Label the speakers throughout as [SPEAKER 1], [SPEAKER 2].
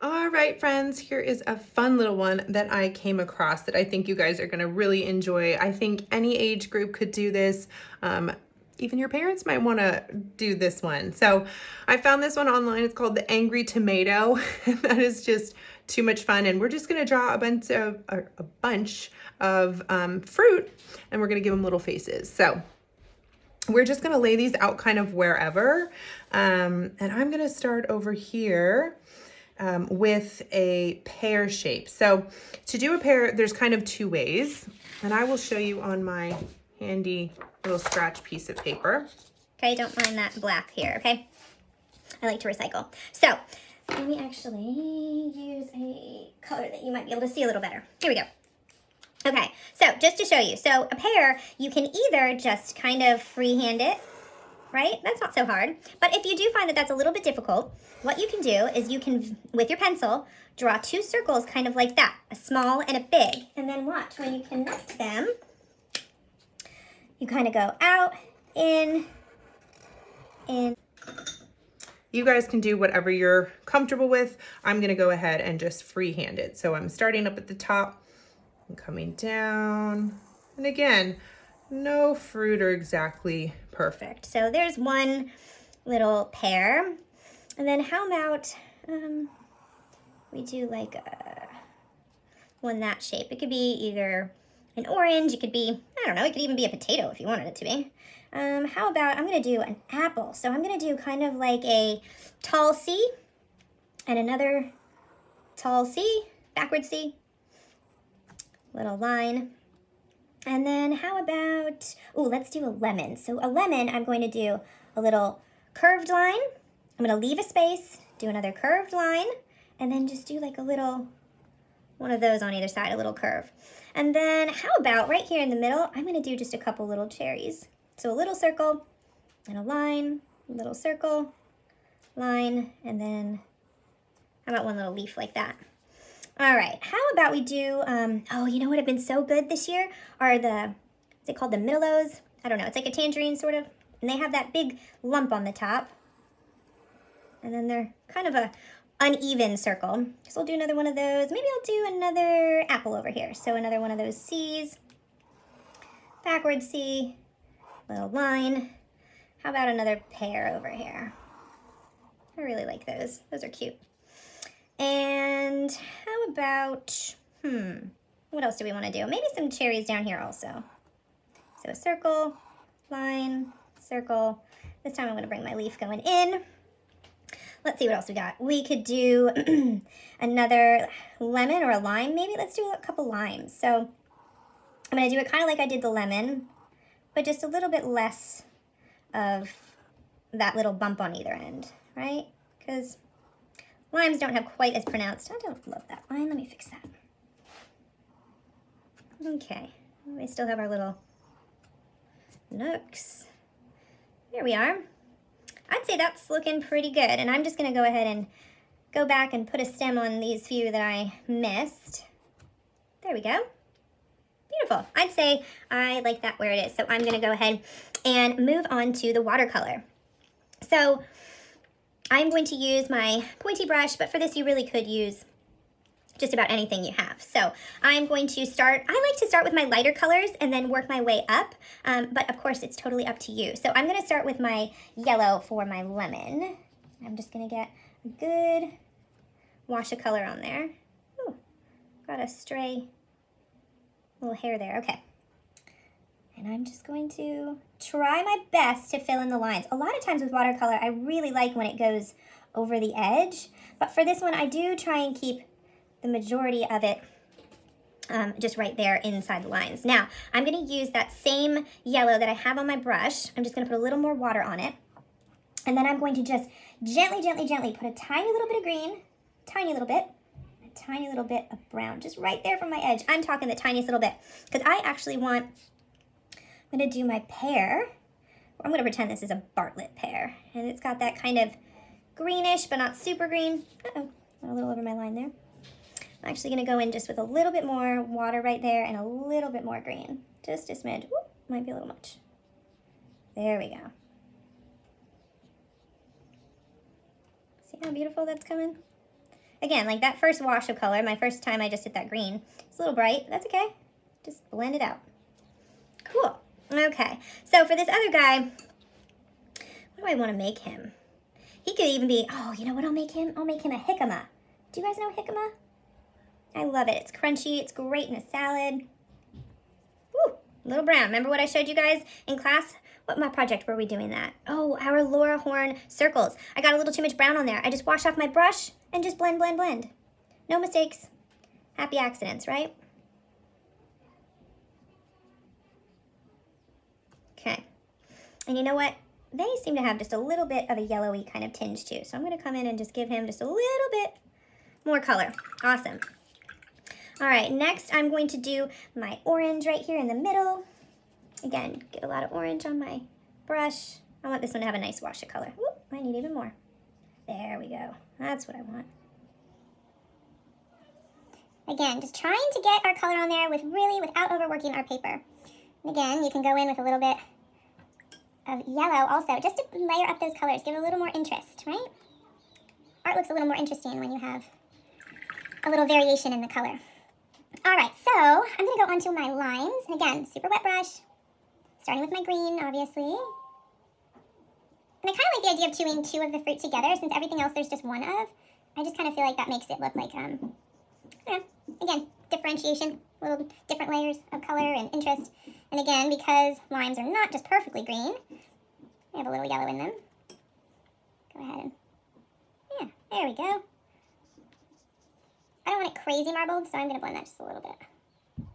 [SPEAKER 1] All right, friends, here is a fun little one that I came across that I think you guys are going to really enjoy. I think any age group could do this. Even your parents might want to do this one. So I found this one online. It's called the Angry Tomato. That is just too much fun. And we're just going to draw a bunch of fruit, and we're going to give them little faces. So we're just going to lay these out kind of wherever. And I'm going to start over here with a pear shape. So to do a pear, there's kind of two ways, and I will show you on my handy little scratch piece of paper.
[SPEAKER 2] Okay, don't mind that black here, okay? I like to recycle. So let me actually use a color that you might be able to see a little better. Here we go. Okay, so just to show you, so a pear, you can either just kind of freehand it, right? That's not so hard. But if you do find that that's a little bit difficult, what you can do is you can, with your pencil, draw two circles kind of like that, a small and a big. And then watch, when you connect them, you kind of go out, in.
[SPEAKER 1] You guys can do whatever you're comfortable with. I'm gonna go ahead and just freehand it. So I'm starting up at the top and coming down. And again, no fruit are exactly perfect.
[SPEAKER 2] So there's one little pear. And then how about we do like one that shape. It could be either an orange, it could be, I don't know, it could even be a potato if you wanted it to be. How about, I'm gonna do an apple. So I'm gonna do kind of like a tall C and another tall C, backward C, little line. And then how about, oh, let's do a lemon. So a lemon, I'm going to do a little curved line. I'm gonna leave a space, do another curved line, and then just do like a little, one of those on either side, a little curve. And then how about right here in the middle, I'm gonna do just a couple little cherries. So a little circle and a line, a little circle, line, and then how about one little leaf like that? All right, how about we do, oh, you know what have been so good this year are is it called the Millelos? I don't know, it's like a tangerine sort of, and they have that big lump on the top. And then they're kind of a uneven circle. So we'll do another one of those. Maybe I'll do another apple over here. So another one of those C's, backward C, little line. How about another pear over here? I really like those. Those are cute. And how about, what else do we want to do? Maybe some cherries down here also. So a circle, line, circle. This time I'm going to bring my leaf going in. Let's see what else we got. We could do another lemon or a lime maybe. Let's do a couple limes. So I'm going to do it kind of like I did the lemon, but just a little bit less of that little bump on either end, right? Because limes don't have quite as pronounced. I don't love that line. Let me fix that. Okay. We still have our little nooks. There we are. I'd say that's looking pretty good. And I'm just going to go ahead and go back and put a stem on these few that I missed. There we go. Beautiful. I'd say I like that where it is. So I'm going to go ahead and move on to the watercolor. So I'm going to use my pointy brush, but for this you really could use just about anything you have. So I'm going to start, I like to start with my lighter colors and then work my way up, but of course it's totally up to you. So I'm gonna start with my yellow for my lemon. I'm just gonna get a good wash of color on there. Ooh, got a stray little hair there, okay. And I'm just going to try my best to fill in the lines. A lot of times with watercolor, I really like when it goes over the edge, but for this one, I do try and keep the majority of it just right there inside the lines. Now, I'm gonna use that same yellow that I have on my brush. I'm just gonna put a little more water on it. And then I'm going to just gently, gently, gently put a tiny little bit of green, tiny little bit, a tiny little bit of brown, just right there from my edge. I'm talking the tiniest little bit, because I actually want, I'm gonna do my pear. I'm gonna pretend this is a Bartlett pear. And it's got that kind of greenish, but not super green. Uh-oh, a little over my line there. I'm actually going to go in just with a little bit more water right there and a little bit more green. Just a smidge. Ooh, might be a little much. There we go. See how beautiful that's coming? again, like that first wash of color, my first time I just did that green, it's a little bright. That's okay. Just blend it out. Cool. Okay, so for this other guy, what do I want to make him? He could even be, oh, you know what I'll make him? I'll make him a jicama. Do you guys know jicama? I love it. It's crunchy. It's great in a salad. Woo, little brown. Remember what I showed you guys in class? What my project were we doing that? Oh, our Laura Horn circles. I got a little too much brown on there. I just wash off my brush and just blend, blend, blend. No mistakes. Happy accidents, right? Okay. And you know what? They seem to have just a little bit of a yellowy kind of tinge too. So I'm going to come in and just give him just a little bit more color. Awesome. All right, next I'm going to do my orange right here in the middle. Again, get a lot of orange on my brush. I want this one to have a nice wash of color. Whoop, I need even more. There we go. That's what I want.
[SPEAKER 3] Again, just trying to get our color on there without overworking our paper. And again, you can go in with a little bit of yellow also, just to layer up those colors, give it a little more interest, right? Art looks a little more interesting when you have a little variation in the color. All right, so I'm going to go onto my lines. And again, super wet brush, starting with my green, obviously. And I kind of like the idea of chewing two of the fruit together, since everything else there's just one of. I just kind of feel like that makes it look like, again, differentiation, little different layers of color and interest. And again, because limes are not just perfectly green, they have a little yellow in them. Go ahead and, yeah, there we go. I don't want it crazy marbled, so I'm going to blend that just a little bit.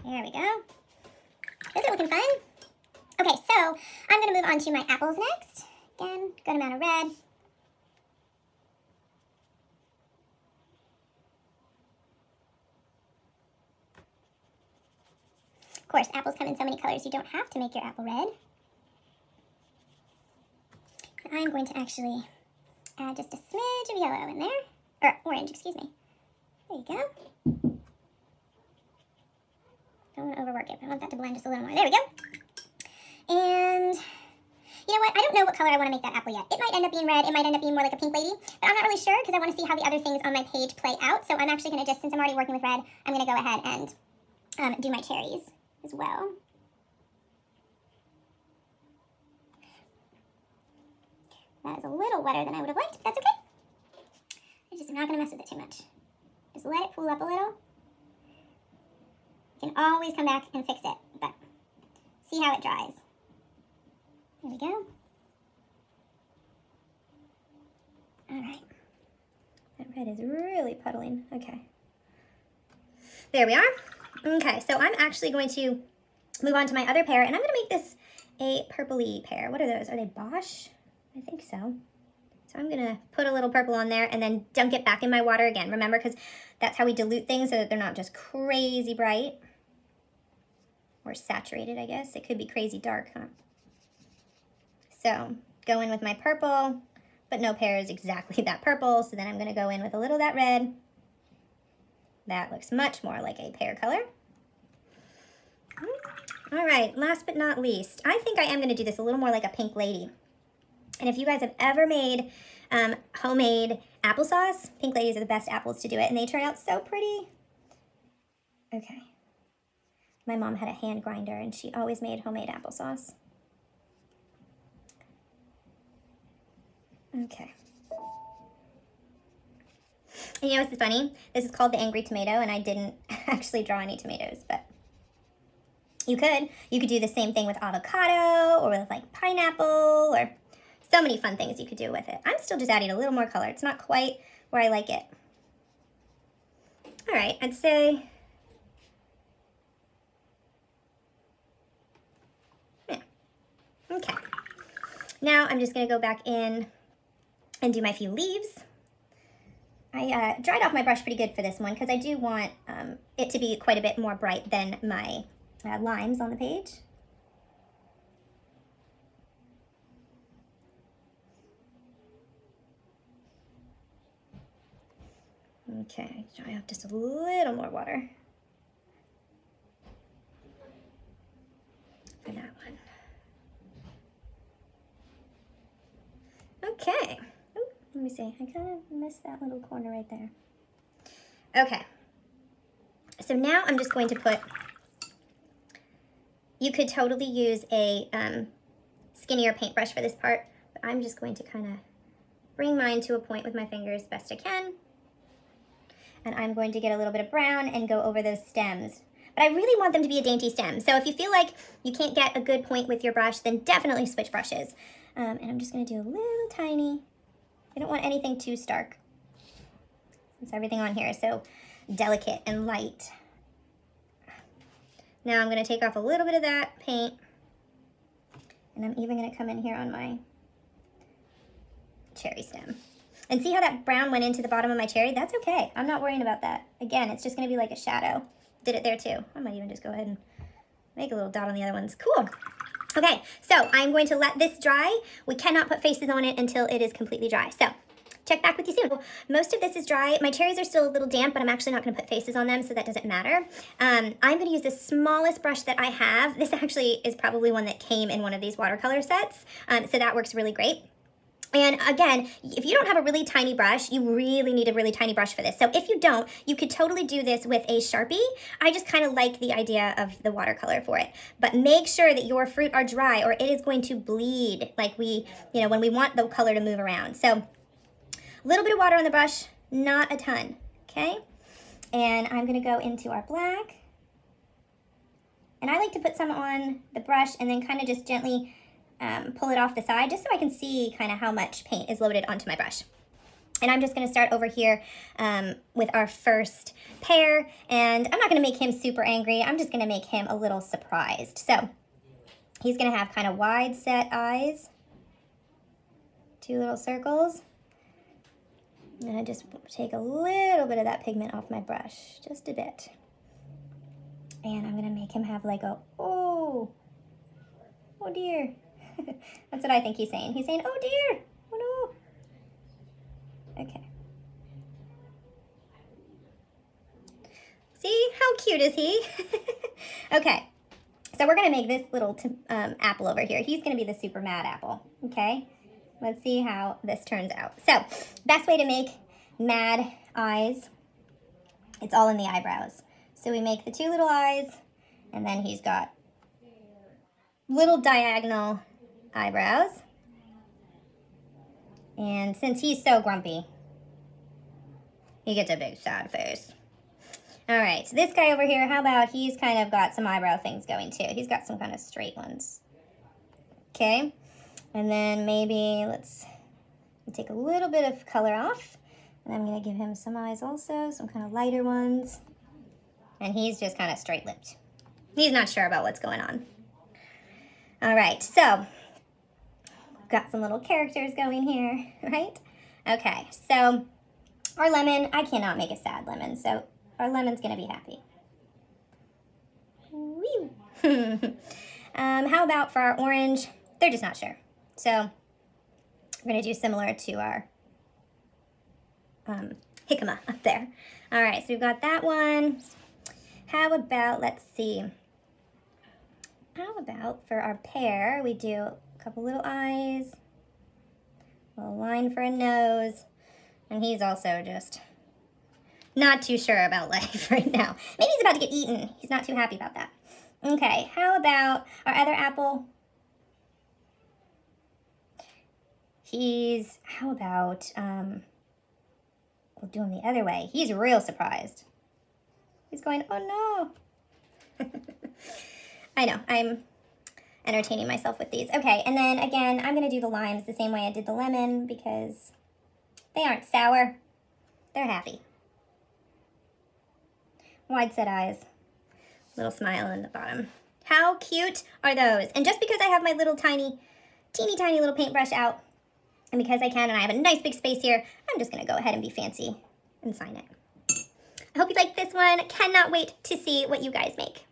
[SPEAKER 3] There we go. Those are looking fun. Okay, so I'm going to move on to my apples next. Again, good amount of red. Of course, apples come in so many colors, you don't have to make your apple red. And I'm going to actually add just a smidge of yellow in there. Or orange, excuse me. There you go. Don't want to overwork it, but I want that to blend just a little more. There we go. And you know what? I don't know what color I want to make that apple yet. It might end up being red. It might end up being more like a pink lady. But I'm not really sure because I want to see how the other things on my page play out. So I'm actually going to just, since I'm already working with red, I'm going to go ahead and do my cherries as well. That is a little wetter than I would have liked, but that's okay. I just am not going to mess with it too much. Just let it cool up a little. You can always come back and fix it, but see how it dries. There we go. All right.
[SPEAKER 2] That red is really puddling. Okay. There we are. Okay, so I'm actually going to move on to my other pair, and I'm going to make this a purpley pair. What are those? Are they Bosch? I think so. So I'm going to put a little purple on there and then dunk it back in my water again. Remember, because that's how we dilute things so that they're not just crazy bright. Or saturated, I guess. It could be crazy dark, huh? So, go in with my purple, but no pear is exactly that purple, so then I'm going to go in with a little of that red. That looks much more like a pear color. All right, last but not least, I think I am going to do this a little more like a pink lady. And if you guys have ever made homemade applesauce, pink ladies are the best apples to do it, and they turn out so pretty. Okay. My mom had a hand grinder, and she always made homemade applesauce. Okay. And you know what's funny? This is called the Angry Tomato, and I didn't actually draw any tomatoes, but you could. You could do the same thing with avocado, or with like pineapple, or so many fun things you could do with it. I'm still just adding a little more color. It's not quite where I like it. All right, I'd say... Okay, now I'm just going to go back in and do my few leaves. I dried off my brush pretty good for this one because I do want it to be quite a bit more bright than my limes on the page. Okay, dry off just a little more water for that one. Okay, Let me see. I kind of missed that little corner right there. Okay. So now I'm just going to put, you could totally use a skinnier paintbrush for this part, but I'm just going to kind of bring mine to a point with my fingers best I can. And I'm going to get a little bit of brown and go over those stems. But I really want them to be a dainty stem. So if you feel like you can't get a good point with your brush, then definitely switch brushes. And I'm just going to do a little tiny, I don't want anything too stark, since everything on here is so delicate and light. Now I'm going to take off a little bit of that paint, and I'm even going to come in here on my cherry stem. And see how that brown went into the bottom of my cherry? That's okay. I'm not worrying about that. Again, it's just going to be like a shadow. Did it there too. I might even just go ahead and make a little dot on the other ones. Cool. Okay, so I'm going to let this dry. We cannot put faces on it until it is completely dry. So check back with you soon. Most of this is dry. My cherries are still a little damp, but I'm actually not going to put faces on them, so that doesn't matter. I'm going to use the smallest brush that I have. This actually is probably one that came in one of these watercolor sets, so that works really great. And again, if you don't have a really tiny brush, you really need a really tiny brush for this. So if you don't, you could totally do this with a Sharpie. I just kind of like the idea of the watercolor for it. But make sure that your fruit are dry or it is going to bleed like when we want the color to move around. So a little bit of water on the brush, not a ton, okay? And I'm gonna go into our black. And I like to put some on the brush and then kind of just gently pull it off the side just so I can see kind of how much paint is loaded onto my brush. And I'm just going to start over here with our first pear, and I'm not going to make him super angry. I'm just going to make him a little surprised. So he's going to have kind of wide set eyes, 2 little circles. I'm going to just take a little bit of that pigment off my brush, just a bit. And I'm going to make him have like a, oh dear. That's what I think he's saying. He's saying, oh dear, oh no. Okay. See, how cute is he? Okay, so we're gonna make this little apple over here. He's gonna be the super mad apple, okay? Let's see how this turns out. So, best way to make mad eyes, it's all in the eyebrows. So we make the 2 little eyes, and then he's got little diagonal eyebrows. And since he's so grumpy, he gets a big sad face. All right, so this guy over here, how about he's kind of got some eyebrow things going too. He's got some kind of straight ones. Okay, and then maybe let's take a little bit of color off. And I'm gonna give him some eyes also, some kind of lighter ones. And he's just kind of straight-lipped. He's not sure about what's going on. All right, so got some little characters going here, right? Okay, so our lemon, I cannot make a sad lemon, so our lemon's gonna be happy. How about for our orange? They're just not sure. So we're gonna do similar to our jicama up there. All right, so we've got that one. How about, let's see. How about for our pear, we do a couple little eyes, a little line for a nose, and he's also just not too sure about life right now. Maybe he's about to get eaten. He's not too happy about that. Okay, how about our other apple? How about, we'll do him the other way. He's real surprised. He's going, oh no. I know, I'm entertaining myself with these. Okay, and then again, I'm gonna do the limes the same way I did the lemon because they aren't sour. They're happy. Wide set eyes, little smile in the bottom. How cute are those? And just because I have my little teeny tiny little paintbrush out, and because I can and I have a nice big space here, I'm just gonna go ahead and be fancy and sign it. I hope you like this one. Cannot wait to see what you guys make.